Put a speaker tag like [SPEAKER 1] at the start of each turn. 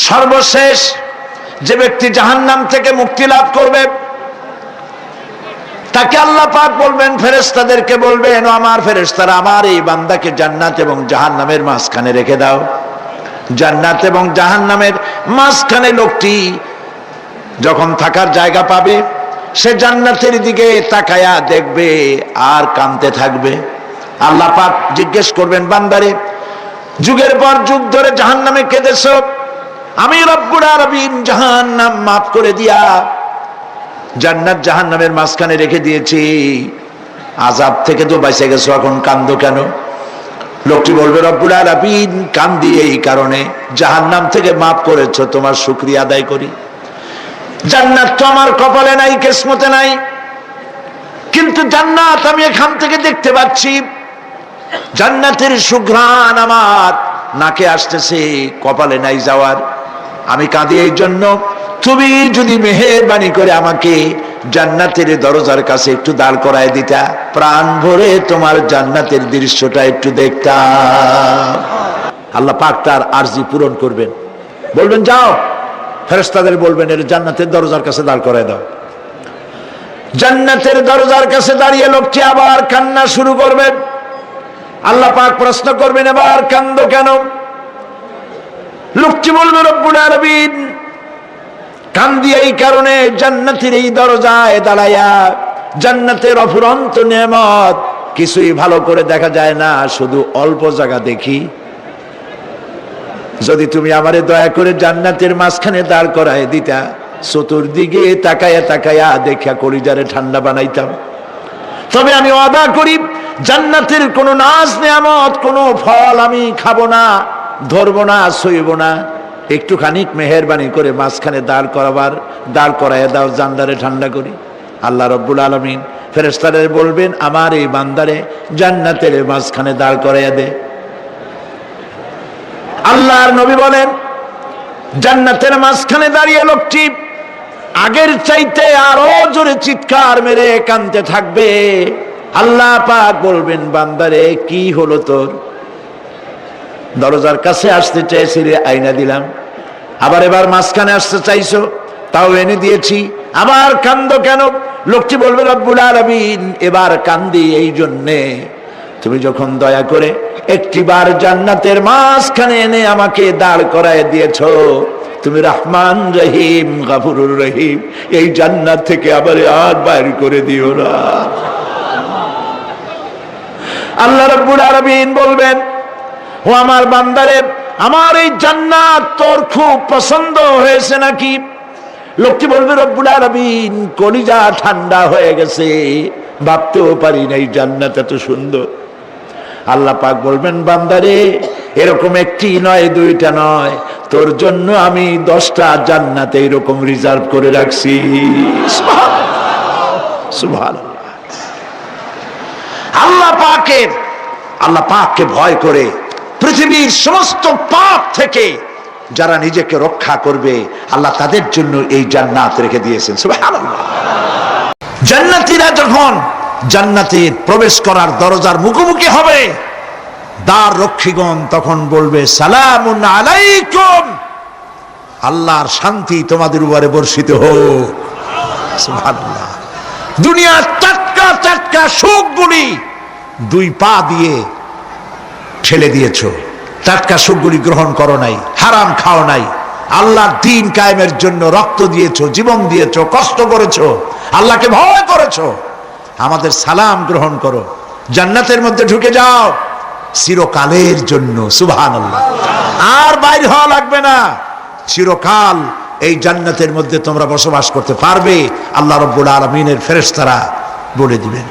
[SPEAKER 1] সর্বশেষ যে ব্যক্তি জাহান্নাম থেকে মুক্তি লাভ করবে তাকে আল্লাহ পাক বলবেন, ফেরেশতাদেরকে বলবেন, ও আমার ফেরেশতারা, আমার এই বান্দাকে জান্নাত এবং জাহান্নামের মাঝখানে রেখে দাও। জান্নাত এবং জাহান্নামের মাঝখানে লোকটি যখন থাকার জায়গা পাবে, সে জান্নাতের দিকে তাকায়া দেখবে আর কাঁদতে থাকবে। আল্লাহ পাক জিজ্ঞেস করবেন, বান্দারে, যুগের পর যুগ ধরে জাহান্নামে কেঁদেছো, আমি রব্বুল আলামিন জাহান্নাম মাফ করে দিয়া জান্নাত জাহান্নামের মাঝখানে রেখে দিয়েছি, আযাব থেকে তো বেঁচে গেছো, এখন কান্দো কেন? লোকটি বলবে, রব্বুল আলামিন কান্দি এই কারণে, জাহান্নাম থেকে মাফ করেছো, তোমার শুকরিয়া আদায় করি। জান্নাত তো আমার কপালে নাই, কিসমতে নাই, কিন্তু জান্নাত আমি এখান থেকে দেখতে পাচ্ছি, জান্নাতের সুঘ্রাণ আমার নাকে আসতেছে, কপালে নাই যাওয়ার। আমি কাঁদি এই জন্য, তুমি যদি মেহেরবানি করে আমাকে জান্নাতের দরজার কাছে একটু দাঁড় করায় দিতা, প্রাণ ভরে তোমার জান্নাতের দৃশ্যটা একটু দেখতাম। আল্লাহ পাক তার আরজি পূরণ করবেন, বলবেন, যাও, ফেরেশতাদের বলবেন, এর জান্নাতের দরজার কাছে দাঁড় করায় দাও। জান্নাতের দরজার কাছে দাঁড়িয়ে লোকটি আবার কান্না শুরু করবেন। আল্লাহ পাক প্রশ্ন করবেন, এবার কান্দো কেন? লোকটি বলবে, রব্বুল আলামিন কান্দি এই কারণে, জান্নাতের এই দরজায় দাঁড়ায়া জান্নাতের অফুরন্ত নেয়ামত কিছুই ভালো করে দেখা যায় না, শুধু অল্প জায়গা দেখি। যদি তুমি আমারে দয়া করে জান্নাতের মাঝখানে দাঁড় করায় দিতা, চতুর্দিকে তাকায়া তাকায়া দেখা কলিজারে ঠান্ডা বানাইতাম। তবে আমি ওয়াদা করি, জান্নাতের কোনো নাজ নেয়ামত, কোনো ফল আমি খাবো না, ধরবো না, সইব না। একটুখানি মেহেরবানি করে মাঝখানে দাঁড় করায় দাও, জান্নারে ঠান্ডা করি। আল্লাহ রব্বুল আলামিন ফেরেশতাদের বলবেন, আমার এই বান্দারে জান্নাতের মাঝখানে দাঁড় করাইয়া দে। আল্লাহর নবী বলেন, জান্নাতের মাঝখানে দাঁড়িয়ে লোকটি আগের চাইতে আরো জোরে চিৎকার মেরে কাঁদতে থাকবে। আল্লাহ পাক বলবেন, বান্দারে, কি হলো তোর? দরজার কাছে আসতে চাইছিলে, আইনা দিলাম। আবার এবার মাঝখানে আসতে চাইছো, তাও এনে দিয়েছি, আবার কান্দো কেন? লোকটি বলবে, রব্বুল আলামিন এবার কান্দি এই জন্যে, তুমি যখন দয়া করে একটিবার জান্নাতের মাঝখানে এনে আমাকে দাঁড় করায় দিয়েছো, তুমি রহমান রহিম গফুরুর রহিম, এই জান্নাত থেকে আবার আর বাইর করে দিও না। আল্লাহ রাব্বুল আলামিন বলবেন, ও আমার বান্দারে, আমার এই জান্নাত তোর খুব পছন্দ হয়েছে নাকি? লোকটি বলবে, রব্বুল আলামিন কলিজা ঠান্ডা হয়ে গেছে, ভাবতেও পারি না এই জান্নাত এত সুন্দর। আল্লাহ পাক বলবেন, বান্দারে, এরকম একটি নয়, দুইটা নয়, তোর জন্য আমি 10টা জান্নাত এরকম রিজার্ভ করে রাখছি। সুবহানাল্লাহ। আল্লাহ পাককে ভয় করে পৃথিবীর সমস্ত পাপ থেকে যারা নিজেকে রক্ষা করবে, আল্লাহ তাদের জন্য এই জান্নাত রেখে দিয়েছেন। সুবহানাল্লাহ। জান্নাতীরা যখন জান্নাতে প্রবেশ করার দরজার মুখোমুখি হবে, দ্বার রক্ষীগণ তখন বলবে, সালামুন আলাইকুম, আল্লাহর শান্তি তোমাদের উপরে বর্ষিত হোক। সুবহানাল্লাহ। দুনিয়ার টাটকা টাটকা সুখগুলি 2 পা দিয়ে ঠেলে দিয়েছো, টাটকা সুখগুলি গ্রহণ করো নাই, হারাম খাও নাই, আল্লাহর দ্বীন কায়েমের জন্য রক্ত দিয়েছো, জীবন দিয়েছো, কষ্ট করেছো, আল্লাহকে ভয় করেছো। আমাদের সালাম গ্রহণ করো, জান্নাতের মধ্যে ঢুকে যাও চিরকালের জন্য। সুবহানাল্লাহ। আর বাইরে হওয়া লাগবে না, চিরকাল এই জান্নাতের মধ্যে তোমরা বসবাস করতে পারবে, আল্লাহ রাব্বুল আলামিনের ফেরেশতারা বলে দিবেন।